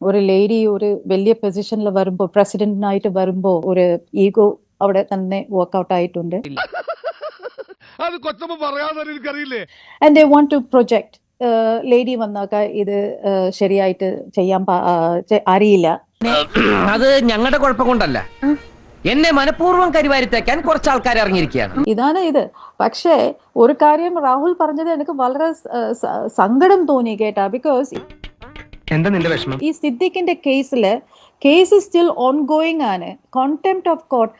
ഒരു ലേഡി ഒരു വലിയ പൊസിഷനിൽ വരുമ്പോൾ, പ്രസിഡന്റിനായിട്ട് വരുമ്പോൾ ഒരു ഈഗോ അവിടെ തന്നെ വർക്ക്ഔട്ട് ആയിട്ടുണ്ട്. അത് കൊച്ചമ്മ പറയാതെ എനിക്കറിയില്ലേ. And they want to project lady വന്നൊക്കെ ഇത് ശരിയായിട്ട് ചെയ്യാൻ അറിയില്ല. അത് ഞങ്ങളുടെ കുഴപ്പം കൊണ്ടല്ല, എന്നെ മനഃപൂർവ്വം കരിവാരിത്തേക്കാൻ കുറച്ച് ആൾക്കാർ ഇറങ്ങിയിരിക്കുകയാണ്. ഇതാണ് ഇത്. പക്ഷേ ഒരു കാര്യം രാഹുൽ പറഞ്ഞത് എനിക്ക് വളരെ സങ്കടം തോന്നി കേട്ടാ. ബിക്കോസ് എന്താ നിന്റെ വിഷമം? ഈ സിദ്ദിഖിന്റെ കേസ് സ്റ്റിൽ ഓൺഗോയിങ് ആണ്, കോൺടെംപ്റ്റ് ഓഫ് കോർട്ട്.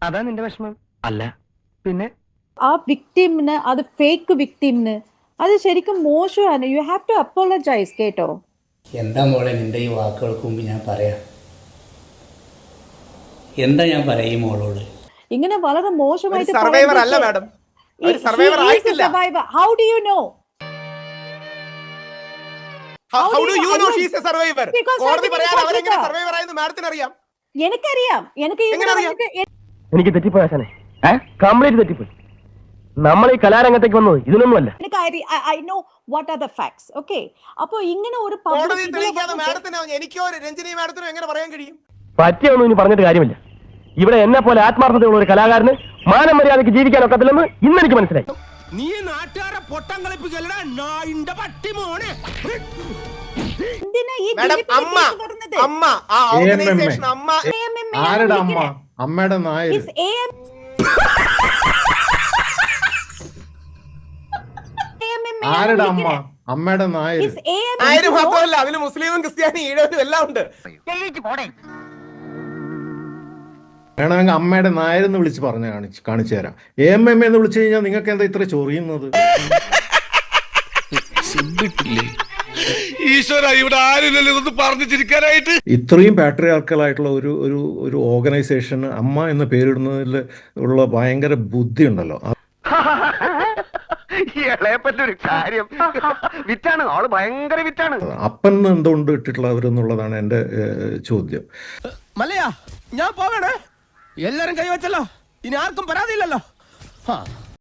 അതാ നിന്റെ വിഷമം? അല്ല പിന്നെ ആ വിക്ടിമിന്, അത് ഫേക്ക് വിക്ടിമിന്, അത് ശരിക്കും മോശമാണ്. യു ഹാവ് ടു അപ്പോളജൈസ് കേട്ടോ. എന്താ മോളെ നിന്റെ ഈ വാക്കുകൾക്ക് മുമ്പ് ഞാൻ പറയാം? എന്താ ഞാൻ പറയാ ഈ മോളോട്? ഇങ്ങനെ വളരെ മോശമായിട്ട് സർവൈവർ അല്ല മാഡം, സർവൈവർ ആയിട്ടില്ല. How do you know? How do you know she is a survivor? കോടതി പറയാൻ അവരെങ്ങനെ സർവൈവർ ആയെന്ന് മാഡത്തിന് അറിയാം? എനിക്കറിയാം. എനിക്ക് തെറ്റിപ്പോയാശാനെ, കംപ്ലീറ്റ് തെറ്റിപ്പോയി. നമ്മൾ ഈ കലാരംഗത്തേക്ക് വന്നത് ഇതിനൊന്നുമല്ല. I know what are the facts. Okay, അപ്പോ ഇങ്ങനെ ഒരു കോടതി തെളിയിക്കാതെ മാഡത്തിന് എനിക്കോ രഞ്ജിനി മാഡത്തിനോ എങ്ങനെ പറയാൻ കഴിയും? പറ്റിയൊന്നും ഇനി പറഞ്ഞിട്ട് കാര്യമില്ല. ഇവിടെ എന്നെ പോലെ ആത്മാർത്ഥതയുള്ള ഒരു കലാകാരന് മാനം മര്യാദയ്ക്ക് ജീവിക്കാൻ ഒക്കത്തില്ലെന്ന് ഇന്നെനിക്ക് മനസ്സിലായി. നീ നാട്ടുകാരെ പൊട്ടം കളിപ്പിക്കലടാ നായിന്റെ പട്ടി മോനെ. മാഡം അമ്മ ആ ഓർഗനൈസേഷൻ അമ്മ ആരുടെ അമ്മ? അമ്മയുടെ നായർ. ആരുടെ അമ്മ? അമ്മയുടെ നായർ. നായര് മാത്രമല്ല, അതിന് മുസ്ലിമും ക്രിസ്ത്യാനി ഈഴവനും എല്ലാം ഉണ്ട്. വേണമെങ്കിൽ അമ്മയുടെ നായരെന്ന് വിളിച്ച് കാണിച്ചു തരാം. AMM എന്ന് വിളിച്ചു കഴിഞ്ഞാൽ നിങ്ങൾക്ക് എന്താ ഇത്ര ചൊറിയുന്നത്? ഈശ്വര, ഇവിടെ ആരുമില്ലല്ലോ ഇതൊന്ന് പറഞ്ഞു ചിരിക്കാനായിട്ട്. ഇത്രയും പാട്രിയാർക്കലായിട്ടുള്ള ഒരു ഓർഗനൈസേഷൻ അമ്മ എന്ന പേരിടുന്നതിൽ ഉള്ള ഭയങ്കര ബുദ്ധി ഉണ്ടല്ലോ. ഒരു കാര്യം വിറ്റാണ്, ആള് ഭയങ്കര വിറ്റാണ്. അപ്പൻ എന്തുകൊണ്ട് ഇട്ടിട്ടുള്ളവരെന്നുള്ളതാണ് എൻ്റെ ചോദ്യം. മല്ലയാ, ഞാൻ പോകണേ. എല്ലാരും കൈവച്ചല്ലോ, ഇനി ആർക്കും പരാതിയില്ലല്ലോ.